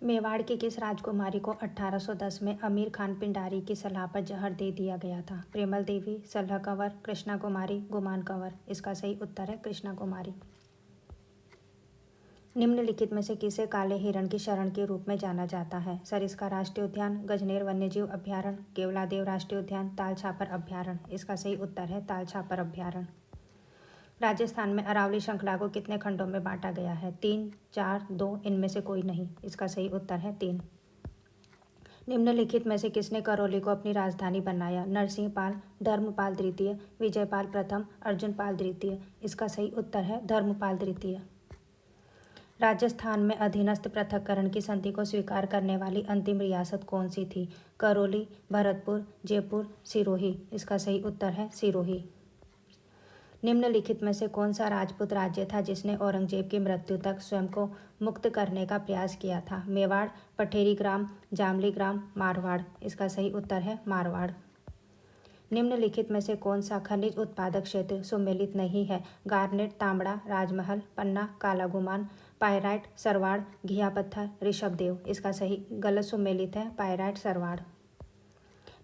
मेवाड़ की किस राजकुमारी को 1810 में अमीर खान पिंडारी की सलाह पर जहर दे दिया गया था? प्रेमल देवी, सलह कंवर, कृष्णा कुमारी, गुमान कंवर। इसका सही उत्तर है कृष्णा कुमारी। निम्नलिखित में से किसे काले हिरण की शरण के रूप में जाना जाता है? सरिस्का राष्ट्रीय उद्यान, गजनेर वन्यजीव अभ्यारण्य, केवलादेव राष्ट्रीय उद्यान, तालछापर अभ्यारण्य। इसका सही उत्तर है तालछापर अभ्यारण्य। राजस्थान में अरावली श्रृंखला को कितने खंडों में बांटा गया है? 3, 4, 2, इनमें से कोई नहीं। इसका सही उत्तर है 3। निम्नलिखित में से किसने करौली को अपनी राजधानी बनाया? नरसिंह पाल, धर्मपाल द्वितीय, विजयपाल प्रथम, अर्जुनपाल द्वितीय। इसका सही उत्तर है धर्मपाल द्वितीय। राजस्थान में अधीनस्थ पृथक्करण की संधि को स्वीकार करने वाली अंतिम रियासत कौन सी थी? करौली, भरतपुर, जयपुर, सिरोही। इसका सही उत्तर है सिरोही। निम्नलिखित में से कौन सा राजपूत राज्य था जिसने औरंगजेब की मृत्यु तक स्वयं को मुक्त करने का प्रयास किया था? मेवाड़, पठेरी ग्राम, जामली ग्राम, मारवाड़। इसका सही उत्तर है मारवाड़। निम्नलिखित में से कौन सा खनिज उत्पादक क्षेत्र सुमेलित नहीं है? गार्नेट, तांबड़ा, राजमहल, पन्ना, काला गुमान, पायराइट, सरवाड़, घिया पत्थर, ऋषभदेव। इसका सही गलत सुमेलित है पायराइट, सरवाड़।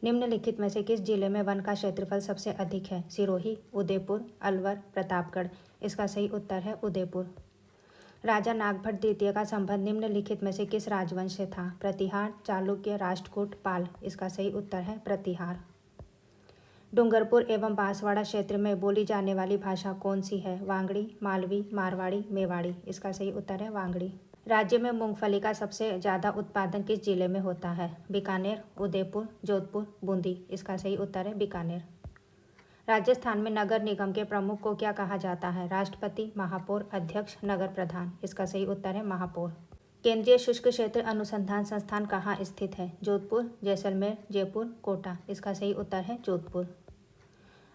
निम्नलिखित में से किस जिले में वन का क्षेत्रफल सबसे अधिक है? सिरोही, उदयपुर, अलवर, प्रतापगढ़। इसका सही उत्तर है उदयपुर। राजा नागभट्ट द्वितीय का संबंध निम्नलिखित में से किस राजवंश से था? प्रतिहार, चालुक्य, राष्ट्रकूट, पाल। इसका सही उत्तर है प्रतिहार। डूंगरपुर एवं बांसवाड़ा क्षेत्र में बोली जाने वाली भाषा कौन सी है? वांगड़ी, मालवी, मारवाड़ी, मेवाड़ी। इसका सही उत्तर है वांगड़ी। राज्य में मूंगफली का सबसे ज़्यादा उत्पादन किस जिले में होता है? बीकानेर, उदयपुर, जोधपुर, बूंदी। इसका सही उत्तर है बीकानेर। राजस्थान में नगर निगम के प्रमुख को क्या कहा जाता है? राष्ट्रपति, महापौर, अध्यक्ष, नगर प्रधान। इसका सही उत्तर है महापौर। केंद्रीय शुष्क क्षेत्र अनुसंधान संस्थान कहाँ स्थित है? जोधपुर, जैसलमेर, जयपुर, कोटा। इसका सही उत्तर है जोधपुर।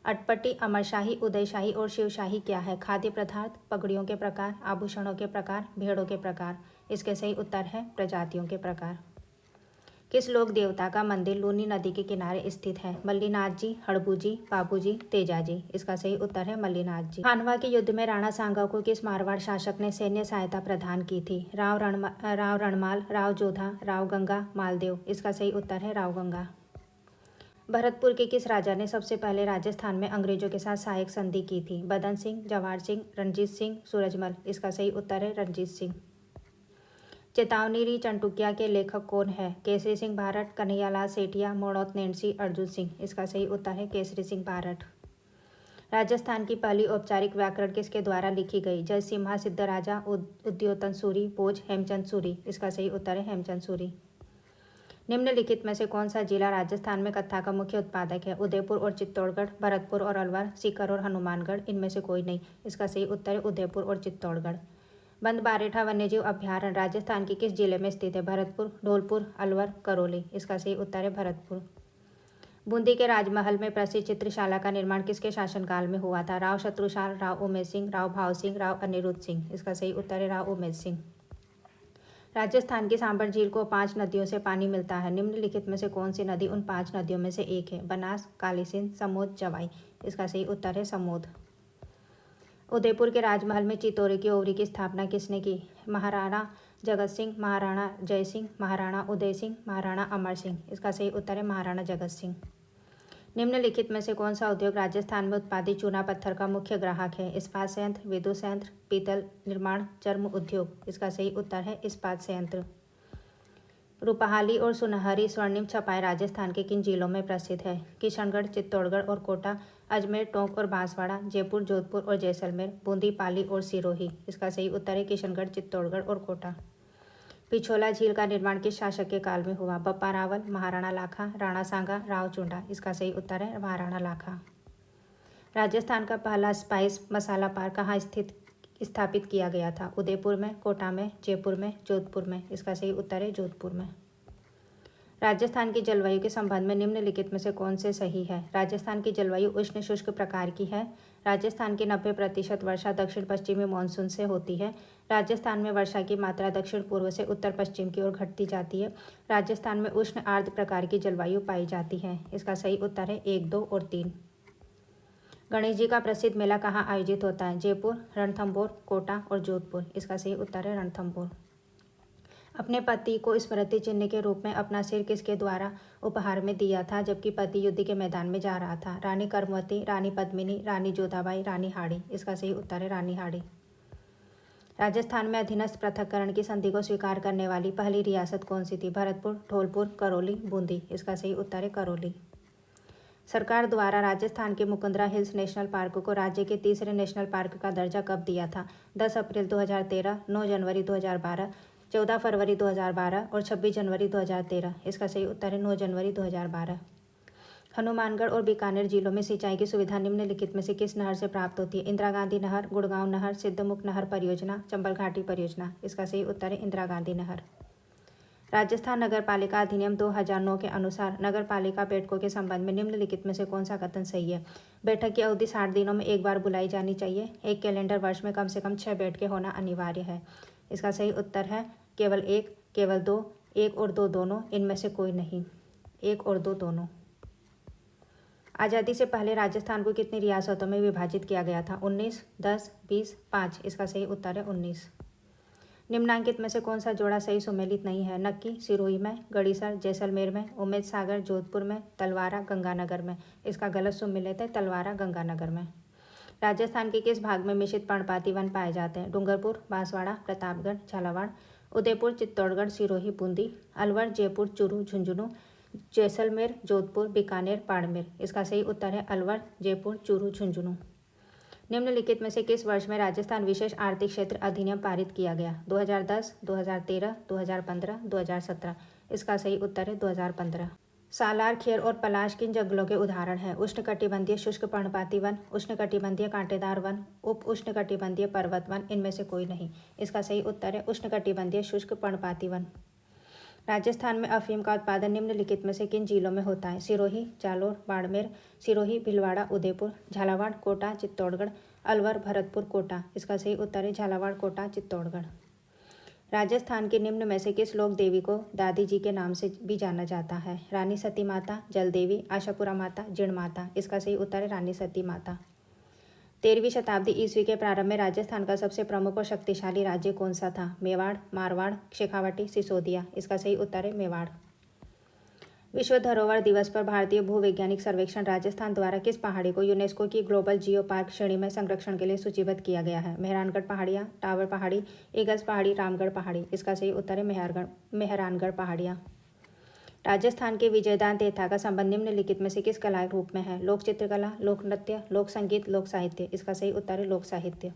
अटपटी, अमरशाही, उदयशाही और शिवशाही क्या है? खाद्य पदार्थ, पगड़ियों के प्रकार, आभूषणों के प्रकार, भेड़ों के प्रकार। इसके सही उत्तर है प्रजातियों के प्रकार। किस लोक देवता का मंदिर लूनी नदी के किनारे स्थित है? मल्लीनाथ जी, हड़बू जी, बाबू जी, तेजा जी। इसका सही उत्तर है मल्लीनाथ जी। खानवा के युद्ध में राणा सांगा को किस मारवाड़ शासक ने सैन्य सहायता प्रदान की थी? राव रणमाल, राव जोधा, राव गंगा, मालदेव। इसका सही उत्तर है राव गंगा। भरतपुर के किस राजा ने सबसे पहले राजस्थान में अंग्रेजों के साथ सहायक संधि की थी? बदन सिंह, जवाहर सिंह, रणजीत सिंह, सूरजमल। इसका सही उत्तर है रणजीत सिंह। चेतावनी चंटुकिया के लेखक कौन है? केसरी सिंह भारत, कन्हैयालाल सेठिया, मोड़ौत नैन्सी, अर्जुन सिंह। इसका सही उत्तर है केसरी सिंह भारत। राजस्थान की पहली औपचारिक व्याकरण किसके द्वारा लिखी गई? जय सिम्हा, सिद्धराजा, उद्योतन सूरी, भोज, हेमचंद सूरी। इसका सही उत्तर है हेमचंद सूरी। निम्नलिखित में से कौन सा जिला राजस्थान में कत्था का मुख्य उत्पादक है? उदयपुर और चित्तौड़गढ़, भरतपुर और अलवर, सीकर और हनुमानगढ़। इनमें से कोई नहीं। इसका सही उत्तर है उदयपुर और चित्तौड़गढ़। बंदबारेठा वन्यजीव अभ्यारण्य राजस्थान के किस जिले में स्थित है? भरतपुर, धौलपुर, अलवर, करौली। इसका सही उत्तर है भरतपुर। बूंदी के राजमहल में प्रसिद्ध चित्रशाला का निर्माण किसके शासनकाल में हुआ था? राव शत्रुशाल, राव उमेद सिंह, राव भाव सिंह, राव अनिरुद्ध सिंह। इसका सही उत्तर है राव उमेद सिंह। राजस्थान की सांबर झील को 5 नदियों से पानी मिलता है। निम्नलिखित में से कौन सी नदी उन 5 नदियों में से एक है? बनास, काली सिंध, समोद, जवाई। इसका सही उत्तर है समोद। उदयपुर के राजमहल में चितौरी की ओवरी की स्थापना किसने की? महाराणा जगत सिंह, महाराणा जय सिंह, महाराणा उदय सिंह, महाराणा अमर सिंह। इसका सही उत्तर है महाराणा जगत सिंह। निम्नलिखित में से कौन सा उद्योग राजस्थान में उत्पादित चूना पत्थर का मुख्य ग्राहक है? इस्पात संयंत्र, विद्युत संयंत्र, पीतल निर्माण, चर्म उद्योग। इसका सही उत्तर है इस्पात संयंत्र। रूपहाली और सुनहरी स्वर्णिम छपाई राजस्थान के किन जिलों में प्रसिद्ध है? किशनगढ़, चित्तौड़गढ़ और कोटा, अजमेर, टोंक और बांसवाड़ा, जयपुर, जोधपुर और जैसलमेर, बूंदी, पाली और सिरोही। इसका सही उत्तर है किशनगढ़, चित्तौड़गढ़ और कोटा। पिछोला झील का निर्माण किस शासक के काल में हुआ? बप्पा रावल, महाराणा लाखा, राणा सांगा, राव चुंडा। इसका सही उत्तर है महाराणा लाखा। राजस्थान का पहला स्पाइस मसाला पार्क कहाँ स्थापित किया गया था? उदयपुर में, कोटा में, जयपुर में, जोधपुर में। इसका सही उत्तर है जोधपुर में। राजस्थान की जलवायु के संबंध में निम्नलिखित में से कौन से सही है? राजस्थान की जलवायु उष्ण शुष्क प्रकार की है। राजस्थान की 90% वर्षा दक्षिण पश्चिमी मानसून से होती है। राजस्थान में वर्षा की मात्रा दक्षिण पूर्व से उत्तर पश्चिम की ओर घटती जाती है। राजस्थान में उष्ण आर्द्र प्रकार की जलवायु पाई जाती है। इसका सही उत्तर है 1, 2 और 3। गणेश जी का प्रसिद्ध मेला कहाँ आयोजित होता है? जयपुर, रणथंभौर, कोटा और जोधपुर। इसका सही उत्तर है रणथंभौर। अपने पति को स्मृति चिन्ह के रूप में अपना सिर किसके द्वारा उपहार में दिया था जबकि पति युद्ध के मैदान में जा रहा था? रानी कर्मवती, रानी पद्मिनी, रानी जोधाबाई, रानी हाड़ी। इसका सही उत्तर है रानी हाड़ी। राजस्थान में अधीनस्थ पृथक्करण की संधि को स्वीकार करने वाली पहली रियासत कौन सी थी? भरतपुर, धौलपुर, करौली, बूंदी। इसका सही उत्तर है करौली। सरकार द्वारा राजस्थान के मुकुंदरा हिल्स नेशनल पार्क को राज्य के तीसरे नेशनल पार्क का दर्जा कब दिया था? 10 अप्रैल 2013, 9 जनवरी 2012, 14 फरवरी 2012 और 26 जनवरी 2013। इसका सही उत्तर है 9 जनवरी 2012। हनुमानगढ़ और बीकानेर जिलों में सिंचाई की सुविधा निम्नलिखित में से किस नहर से प्राप्त होती है? इंदिरा गांधी नहर, गुड़गांव नहर, सिद्धमुख नहर परियोजना, चंबल घाटी परियोजना। इसका सही उत्तर है इंदिरा गांधी नहर। राजस्थान नगर पालिका अधिनियम 2009 के अनुसार नगर पालिका बैठकों के संबंध में निम्नलिखित में से कौन सा कथन सही है? बैठक की अवधि 60 दिनों में एक बार बुलाई जानी चाहिए। एक कैलेंडर वर्ष में कम से कम 6 बैठकें होना अनिवार्य है। इसका सही उत्तर है केवल एक, केवल दो, एक और दो दोनों, इनमें से कोई नहीं। एक और दो दोनों। आज़ादी से पहले राजस्थान को कितनी रियासतों में विभाजित किया गया था? 19, 10, 20, 5। इसका सही उत्तर है 19। निम्नांकित में से कौन सा जोड़ा सही सुमेलित नहीं है? नक्की सिरोही में, गड़ीसर जैसलमेर में, उमेद सागर जोधपुर में, तलवारा गंगानगर में। इसका गलत सुमेलित है तलवारा गंगानगर में। राजस्थान के किस भाग में मिश्रित पर्णपाती वन पाए जाते हैं? डूंगरपुर, बांसवाड़ा, प्रतापगढ़, झालावाड़, उदयपुर, चित्तौड़गढ़, सिरोही, बूंदी, अलवर, जयपुर, चूरू, झुंझुनू, जैसलमेर, जोधपुर, बीकानेर, बाड़मेर। इसका सही उत्तर है अलवर, जयपुर, चूरू, झुंझुनू। निम्नलिखित में से किस वर्ष में राजस्थान विशेष आर्थिक क्षेत्र अधिनियम पारित किया गया? 2010, 2013, 2015, 2017। इसका सही उत्तर है 2015। सालार, खेर और पलाश किन जंगलों के उदाहरण हैं? उष्णकटिबंधीय शुष्क पर्णपाती वन, उष्णकटिबंधीय कांटेदार वन, उप उष्णकटिबंधीय पर्वत वन। इनमें से कोई नहीं। इसका सही उत्तर है उष्णकटिबंधीय शुष्क पर्णपाती वन। राजस्थान में अफीम का उत्पादन निम्नलिखित में से किन जिलों में होता है? सिरोही, जालोर, बाड़मेर, सिरोही, भीलवाड़ा, उदयपुर, झालावाड़, कोटा, चित्तौड़गढ़, अलवर, भरतपुर, कोटा। इसका सही उत्तर है झालावाड़, कोटा, चित्तौड़गढ़। राजस्थान के निम्न में से किस लोक देवी को दादी जी के नाम से भी जाना जाता है? रानी सती माता, जल देवी, आशापुरा माता, जीण माता। इसका सही उत्तर है रानी सती माता। 13वीं शताब्दी ईस्वी के प्रारंभ में राजस्थान का सबसे प्रमुख और शक्तिशाली राज्य कौन सा था? मेवाड़, मारवाड़, शेखावाटी, सिसोदिया। इसका सही उत्तर है मेवाड़। विश्व धरोहर दिवस पर भारतीय भूवैज्ञानिक सर्वेक्षण राजस्थान द्वारा किस पहाड़ी को यूनेस्को की ग्लोबल जियो पार्क श्रेणी में संरक्षण के लिए सूचीबद्ध किया गया है? मेहरानगढ़ पहाड़ियाँ, टावर पहाड़ी, ईगल्स पहाड़ी, रामगढ़ पहाड़ी। इसका सही उत्तर है मेहरानगढ़ पहाड़ियाँ। राजस्थान के विजयदान तेथा का संबंध निम्नलिखित में से किस कला रूप में है? लोक चित्रकला, लोक नृत्य, लोक संगीत, लोक साहित्य। इसका सही उत्तर है लोक साहित्य।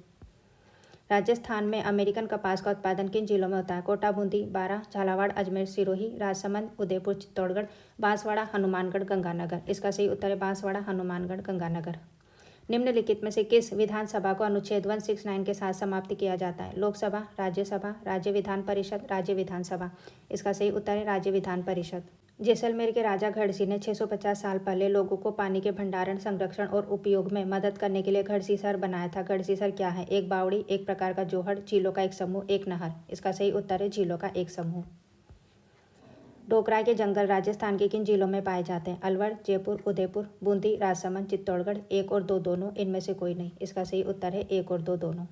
राजस्थान में अमेरिकन कपास का उत्पादन किन जिलों में होता है? कोटा, बूंदी, बारां, झालावाड़, अजमेर, सिरोही, राजसमंद, उदयपुर, चित्तौड़गढ़, बांसवाड़ा, हनुमानगढ़, गंगानगर। इसका सही उत्तर है बांसवाड़ा, हनुमानगढ़, गंगानगर। निम्नलिखित में से किस विधानसभा को अनुच्छेद 169 के साथ समाप्त किया जाता है? लोकसभा, राज्यसभा, राज्य विधान परिषद, राज्य विधानसभा। इसका सही उत्तर है राज्य विधान परिषद। जैसलमेर के राजा घड़सी ने 650 साल पहले लोगों को पानी के भंडारण, संरक्षण और उपयोग में मदद करने के लिए घड़सीसर बनाया था। घड़सीसर क्या है? एक बावड़ी, एक प्रकार का जोहड़, झीलों का एक समूह, एक नहर। इसका सही उत्तर है झीलों का एक समूह। डोकरा के जंगल राजस्थान के किन जिलों में पाए जाते हैं? अलवर, जयपुर, उदयपुर, बूंदी, राजसमंद, चित्तौड़गढ़। एक और दो दोनों, इनमें से कोई नहीं। इसका सही उत्तर है एक और दो दोनों।